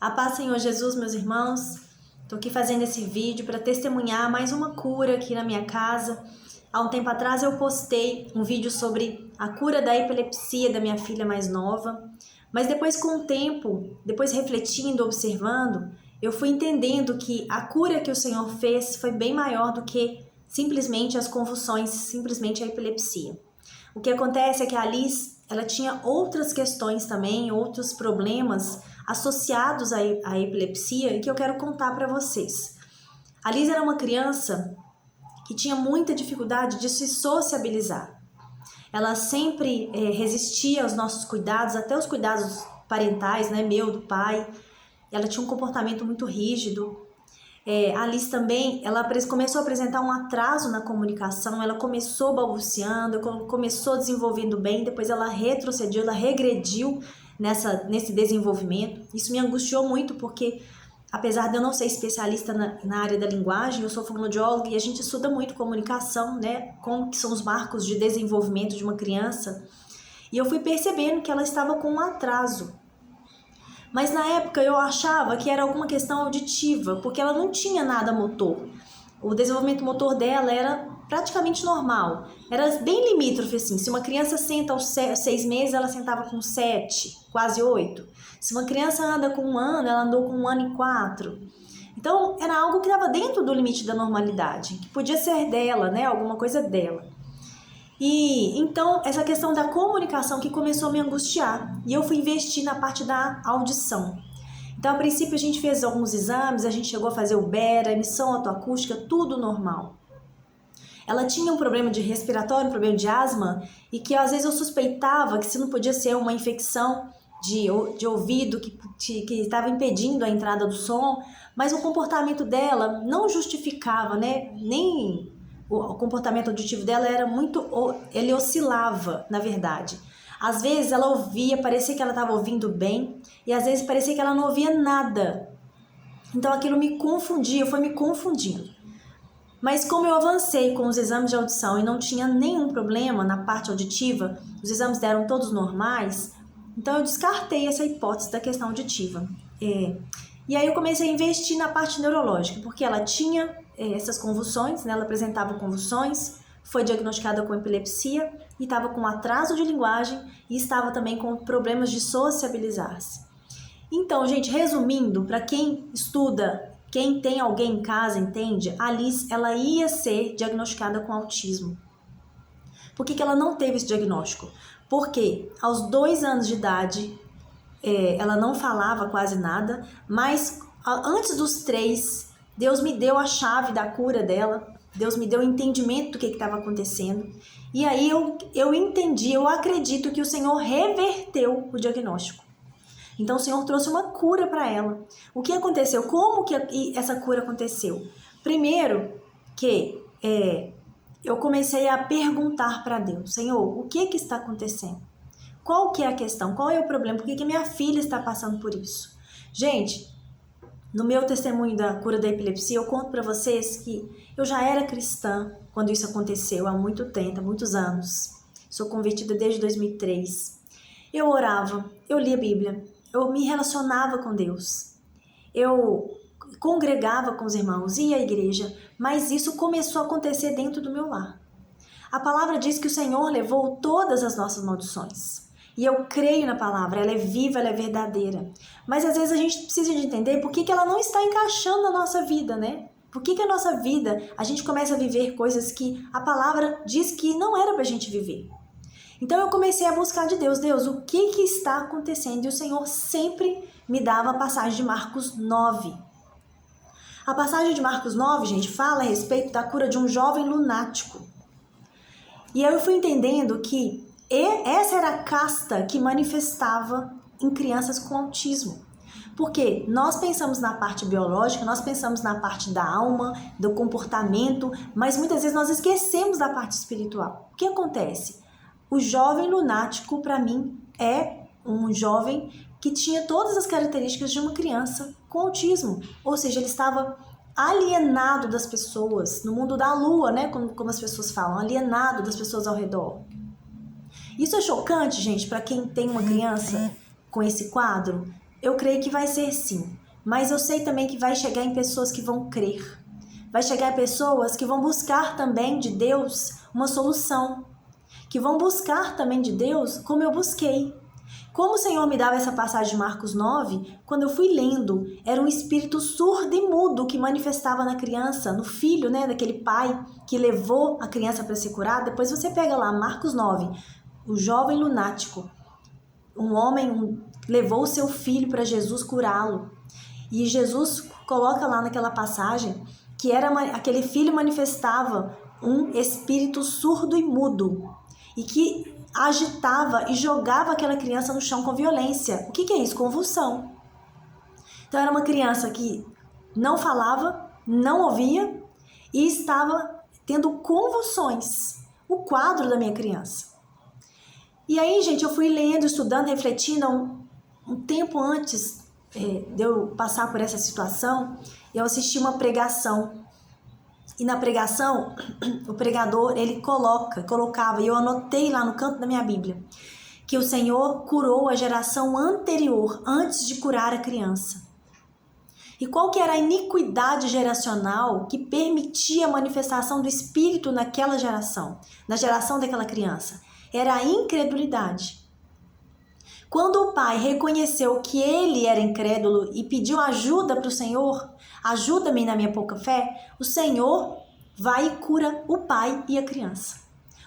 A paz, Senhor Jesus, meus irmãos. Estou aqui fazendo esse vídeo para testemunhar mais uma cura aqui na minha casa. Há um tempo atrás eu postei um vídeo sobre a cura da epilepsia da minha filha mais nova. Mas depois, com o tempo, depois refletindo, observando, eu fui entendendo que a cura que o Senhor fez foi bem maior do que simplesmente as convulsões, simplesmente a epilepsia. O que acontece é que a Alice, ela tinha outras questões também, outros problemas associados à epilepsia e que eu quero contar para vocês. A Alice era uma criança que tinha muita dificuldade de se sociabilizar. Ela sempre resistia aos nossos cuidados, até os cuidados parentais, né, meu, do pai. Ela tinha um comportamento muito rígido. A Alice também, ela começou a apresentar um atraso na comunicação, ela começou balbuciando, começou desenvolvendo bem, depois ela retrocedeu, ela regrediu nesse desenvolvimento. Isso me angustiou muito porque, apesar de eu não ser especialista na área da linguagem, eu sou fonoaudióloga e a gente estuda muito comunicação, né? Como que são os marcos de desenvolvimento de uma criança. E eu fui percebendo que ela estava com um atraso. Mas na época eu achava que era alguma questão auditiva, porque ela não tinha nada motor. O desenvolvimento motor dela era praticamente normal. Era bem limítrofe, assim. Se uma criança senta aos 6 meses, ela sentava com 7, quase 8. Se uma criança anda com 1 ano, ela andou com 1 ano e 4. Então, era algo que estava dentro do limite da normalidade, que podia ser dela, né? Alguma coisa dela. E então, essa questão da comunicação que começou a me angustiar. E eu fui investir na parte da audição. Então, a princípio, a gente fez alguns exames, a gente chegou a fazer o BERA, emissão autoacústica, tudo normal. Ela tinha um problema de respiratório, um problema de asma, e que às vezes eu suspeitava que se não podia ser uma infecção de ouvido que estava impedindo a entrada do som, mas o comportamento dela não justificava, né? Nem o comportamento auditivo dela era ele oscilava, na verdade. Às vezes ela ouvia, parecia que ela estava ouvindo bem, e às vezes parecia que ela não ouvia nada. Então aquilo me confundia, foi me confundindo. Mas como eu avancei com os exames de audição e não tinha nenhum problema na parte auditiva, os exames deram todos normais, então eu descartei essa hipótese da questão auditiva. E aí eu comecei a investir na parte neurológica, porque ela tinha essas convulsões, né? Ela apresentava convulsões, foi diagnosticada com epilepsia e estava com atraso de linguagem e estava também com problemas de sociabilizar-se. Então, gente, resumindo, para quem estuda, quem tem alguém em casa, entende? A Alice, ela ia ser diagnosticada com autismo. Por que ela não teve esse diagnóstico? Porque aos 2 anos de idade, ela não falava quase nada, mas antes dos 3, Deus me deu a chave da cura dela, Deus me deu o entendimento do que estava acontecendo, e aí eu entendi, eu acredito que o Senhor reverteu o diagnóstico. Então o Senhor trouxe uma cura para ela. O que aconteceu? Como que essa cura aconteceu? Primeiro que eu comecei a perguntar para Deus, Senhor, o que está acontecendo? Qual que é a questão? Qual é o problema? Por que minha filha está passando por isso? Gente, no meu testemunho da cura da epilepsia, eu conto para vocês que eu já era cristã quando isso aconteceu, há muito tempo, há muitos anos. Sou convertida desde 2003. Eu orava, eu lia a Bíblia, eu me relacionava com Deus. Eu congregava com os irmãos, ia à igreja, mas isso começou a acontecer dentro do meu lar. A palavra diz que o Senhor levou todas as nossas maldições. E eu creio na palavra, ela é viva, ela é verdadeira. Mas às vezes a gente precisa de entender por que ela não está encaixando na nossa vida, né? Por que a nossa vida, a gente começa a viver coisas que a palavra diz que não era pra gente viver. Então eu comecei a buscar de Deus, o que está acontecendo? E o Senhor sempre me dava a passagem de Marcos 9. A passagem de Marcos 9, gente, fala a respeito da cura de um jovem lunático. E aí eu fui entendendo que essa era a casta que manifestava em crianças com autismo. Porque nós pensamos na parte biológica, nós pensamos na parte da alma, do comportamento, mas muitas vezes nós esquecemos da parte espiritual. O que acontece? O jovem lunático, para mim, é um jovem que tinha todas as características de uma criança com autismo. Ou seja, ele estava alienado das pessoas, no mundo da lua, né? Como as pessoas falam, alienado das pessoas ao redor. Isso é chocante, gente, para quem tem uma criança com esse quadro. Eu creio que vai ser sim, mas eu sei também que vai chegar em pessoas que vão crer. Vai chegar em pessoas que vão buscar também de Deus uma solução, que vão buscar também de Deus como eu busquei. Como o Senhor me dava essa passagem de Marcos 9, quando eu fui lendo, era um espírito surdo e mudo que manifestava na criança, no filho, né, daquele pai que levou a criança para ser curada. Depois você pega lá, Marcos 9, o jovem lunático. Um homem levou o seu filho para Jesus curá-lo. E Jesus coloca lá naquela passagem que aquele filho manifestava um espírito surdo e mudo. E que agitava e jogava aquela criança no chão com violência. O que é isso? Convulsão. Então era uma criança que não falava, não ouvia e estava tendo convulsões. O quadro da minha criança. E aí, gente, eu fui lendo, estudando, refletindo um tempo antes de eu passar por essa situação, eu assisti uma pregação. E na pregação, o pregador, ele colocava, e eu anotei lá no canto da minha Bíblia, que o Senhor curou a geração anterior, antes de curar a criança. E qual que era a iniquidade geracional que permitia a manifestação do Espírito naquela geração, na geração daquela criança? Era a incredulidade. Quando o pai reconheceu que ele era incrédulo e pediu ajuda para o Senhor, ajuda-me na minha pouca fé, o Senhor vai e cura o pai e a criança.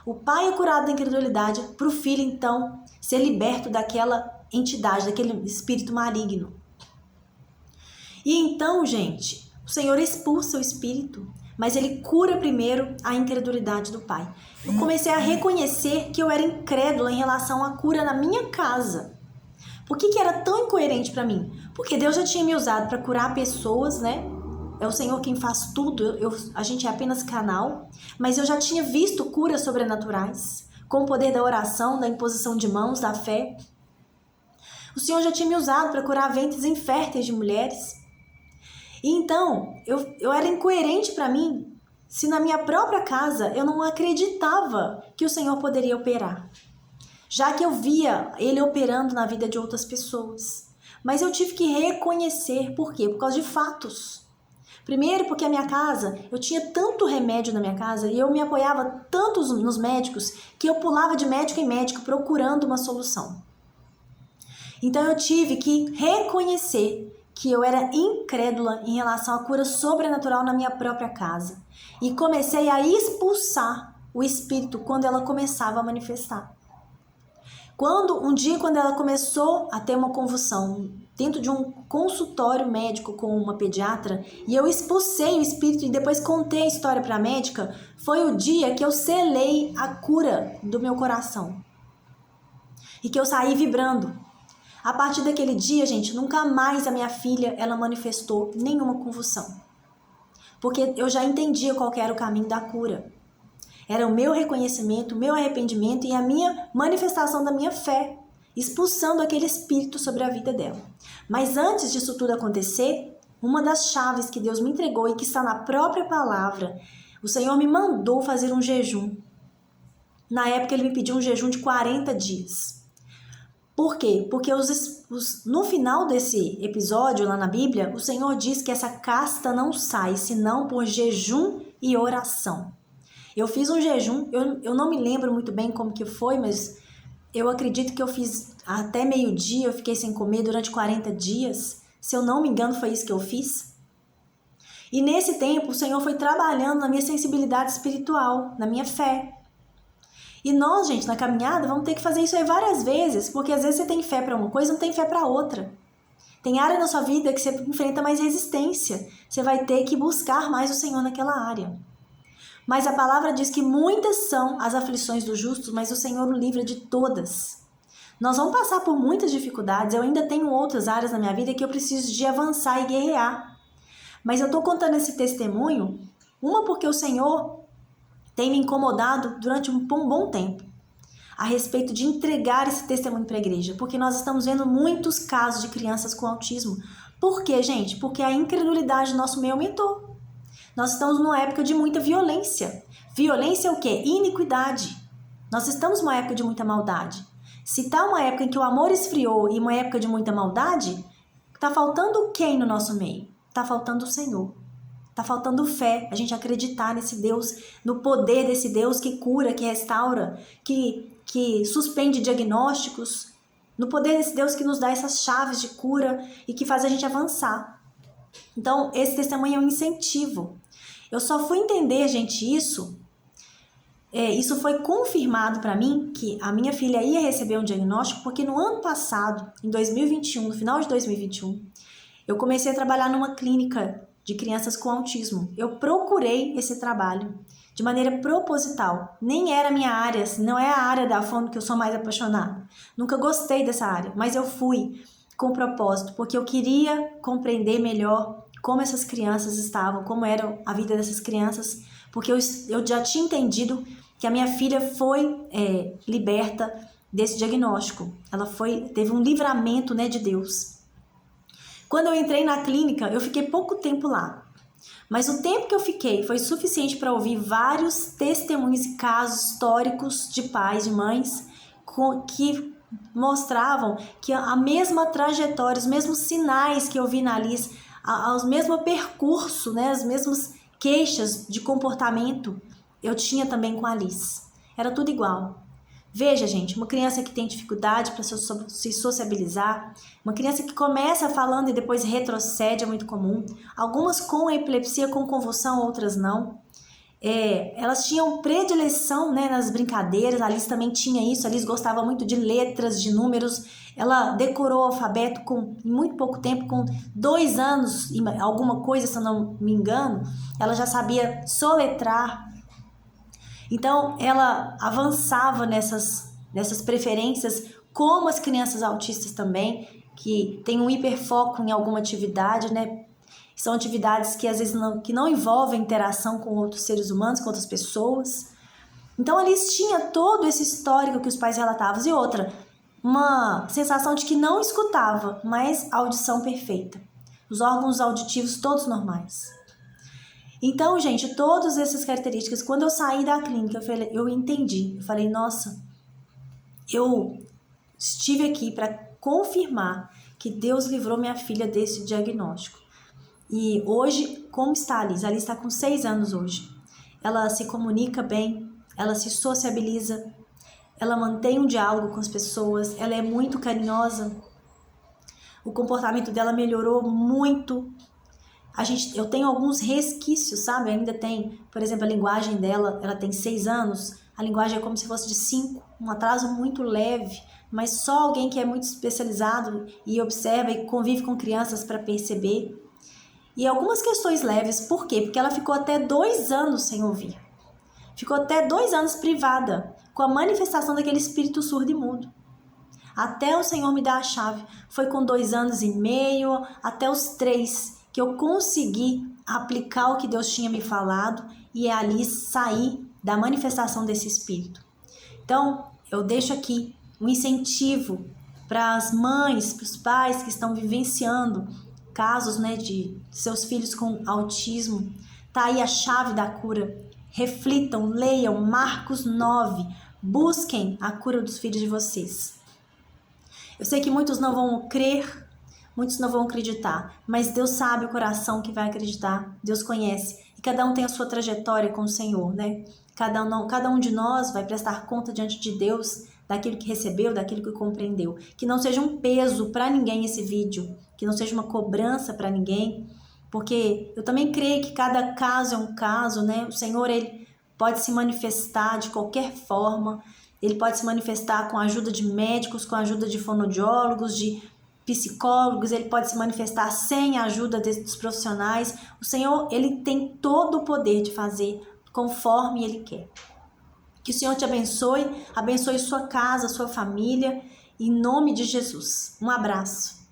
O pai é curado da incredulidade para o filho, então, ser liberto daquela entidade, daquele espírito maligno. E então, gente, o Senhor expulsa o espírito, mas ele cura primeiro a incredulidade do pai. Eu comecei a reconhecer que eu era incrédula em relação à cura na minha casa. Por que era tão incoerente para mim? Porque Deus já tinha me usado para curar pessoas, né? É o Senhor quem faz tudo, a gente é apenas canal. Mas eu já tinha visto curas sobrenaturais, com o poder da oração, da imposição de mãos, da fé. O Senhor já tinha me usado para curar ventres inférteis de mulheres. E então, eu era incoerente para mim se na minha própria casa eu não acreditava que o Senhor poderia operar. Já que eu via Ele operando na vida de outras pessoas. Mas eu tive que reconhecer, por quê? Por causa de fatos. Primeiro, porque a minha casa, eu tinha tanto remédio na minha casa e eu me apoiava tanto nos médicos que eu pulava de médico em médico procurando uma solução. Então eu tive que reconhecer que eu era incrédula em relação à cura sobrenatural na minha própria casa. E comecei a expulsar o espírito quando ela começava a manifestar. Quando ela começou a ter uma convulsão dentro de um consultório médico com uma pediatra, e eu expulsei o espírito e depois contei a história para a médica, foi o dia que eu selei a cura do meu coração. E que eu saí vibrando. A partir daquele dia, gente, nunca mais a minha filha, ela manifestou nenhuma convulsão. Porque eu já entendia qual que era o caminho da cura. Era o meu reconhecimento, o meu arrependimento e a minha manifestação da minha fé, expulsando aquele espírito sobre a vida dela. Mas antes disso tudo acontecer, uma das chaves que Deus me entregou e que está na própria palavra, o Senhor me mandou fazer um jejum. Na época ele me pediu um jejum de 40 dias. Por quê? Porque no final desse episódio lá na Bíblia, o Senhor diz que essa casta não sai, senão por jejum e oração. Eu fiz um jejum, eu não me lembro muito bem como que foi, mas eu acredito que eu fiz até meio-dia, eu fiquei sem comer durante 40 dias. Se eu não me engano, foi isso que eu fiz. E nesse tempo, o Senhor foi trabalhando na minha sensibilidade espiritual, na minha fé. E nós, gente, na caminhada, vamos ter que fazer isso aí várias vezes, porque às vezes você tem fé para uma coisa e não tem fé para outra. Tem área na sua vida que você enfrenta mais resistência. Você vai ter que buscar mais o Senhor naquela área. Mas a palavra diz que muitas são as aflições dos justos, mas o Senhor o livra de todas. Nós vamos passar por muitas dificuldades, eu ainda tenho outras áreas na minha vida que eu preciso de avançar e guerrear. Mas eu estou contando esse testemunho, uma porque o Senhor tem me incomodado durante um bom tempo, a respeito de entregar esse testemunho para a igreja, porque nós estamos vendo muitos casos de crianças com autismo. Por quê, gente? Porque a incredulidade do nosso meio aumentou. Nós estamos numa época de muita violência. Violência é o quê? Iniquidade. Nós estamos numa época de muita maldade. Se está uma época em que o amor esfriou e uma época de muita maldade, Tá faltando quem no nosso meio? Tá faltando o Senhor. Tá faltando fé, a gente acreditar nesse Deus, no poder desse Deus que cura, que restaura, que suspende diagnósticos, no poder desse Deus que nos dá essas chaves de cura e que faz a gente avançar. Então, esse testemunho é um incentivo. Eu só fui entender, gente, isso foi confirmado para mim, que a minha filha ia receber um diagnóstico, porque no ano passado, em 2021, no final de 2021, eu comecei a trabalhar numa clínica de crianças com autismo. Eu procurei esse trabalho de maneira proposital. Nem era a minha área, não é a área da fono que eu sou mais apaixonada. Nunca gostei dessa área, mas eu fui com propósito, porque eu queria compreender melhor como essas crianças estavam, como era a vida dessas crianças, porque eu já tinha entendido que a minha filha foi liberta desse diagnóstico. Ela teve um livramento, né, de Deus. Quando eu entrei na clínica, eu fiquei pouco tempo lá. Mas o tempo que eu fiquei foi suficiente para ouvir vários testemunhos e casos históricos de pais, de mães, que mostravam que a mesma trajetória, os mesmos sinais que eu vi na Alice, o mesmo percurso, né, as mesmas queixas de comportamento, eu tinha também com a Alice. Era tudo igual. Veja, gente, uma criança que tem dificuldade para se sociabilizar, uma criança que começa falando e depois retrocede, é muito comum. Algumas com epilepsia, com convulsão, outras não. Elas tinham predileção, né, nas brincadeiras, a Alice também tinha isso, a Alice gostava muito de letras, de números. Ela decorou o alfabeto em muito pouco tempo, com 2 anos, alguma coisa, se eu não me engano, ela já sabia soletrar. Então, ela avançava nessas preferências, como as crianças autistas também, que têm um hiperfoco em alguma atividade, né? São atividades que às vezes não envolvem interação com outros seres humanos, com outras pessoas. Então, eles tinham todo esse histórico que os pais relatavam. E outra, uma sensação de que não escutava, mas audição perfeita. Os órgãos auditivos todos normais. Então, gente, todas essas características, quando eu saí da clínica, eu entendi. Eu falei, nossa, eu estive aqui para confirmar que Deus livrou minha filha desse diagnóstico. E hoje, como está a Alice? A Alice está com 6 anos hoje. Ela se comunica bem, ela se sociabiliza, ela mantém um diálogo com as pessoas, ela é muito carinhosa. O comportamento dela melhorou muito. Eu tenho alguns resquícios, sabe? Ainda tem, por exemplo, a linguagem dela, ela tem 6 anos, a linguagem é como se fosse de 5, um atraso muito leve, mas só alguém que é muito especializado e observa e convive com crianças para perceber. E algumas questões leves, por quê? Porque ela ficou até 2 anos sem ouvir. Ficou até 2 anos privada, com a manifestação daquele espírito surdo e mudo. Até o Senhor me dar a chave. Foi com 2 anos e meio, até os 3, que eu consegui aplicar o que Deus tinha me falado e ali sair da manifestação desse espírito. Então, eu deixo aqui um incentivo para as mães, para os pais que estão vivenciando casos, né, de seus filhos com autismo. Tá aí a chave da cura. Reflitam, leiam Marcos 9, busquem a cura dos filhos de vocês. Eu sei que muitos não vão crer, muitos não vão acreditar, mas Deus sabe o coração que vai acreditar, Deus conhece, e cada um tem a sua trajetória com o Senhor, né? Cada um de nós vai prestar conta diante de Deus daquilo que recebeu, daquilo que compreendeu. Que não seja um peso para ninguém esse vídeo, que não seja uma cobrança para ninguém, porque eu também creio que cada caso é um caso, né? O Senhor, Ele pode se manifestar de qualquer forma, Ele pode se manifestar com a ajuda de médicos, com a ajuda de fonoaudiólogos, de psicólogos, Ele pode se manifestar sem a ajuda dos profissionais. O Senhor, Ele tem todo o poder de fazer conforme Ele quer. Que o Senhor te abençoe sua casa, sua família, em nome de Jesus. Um abraço.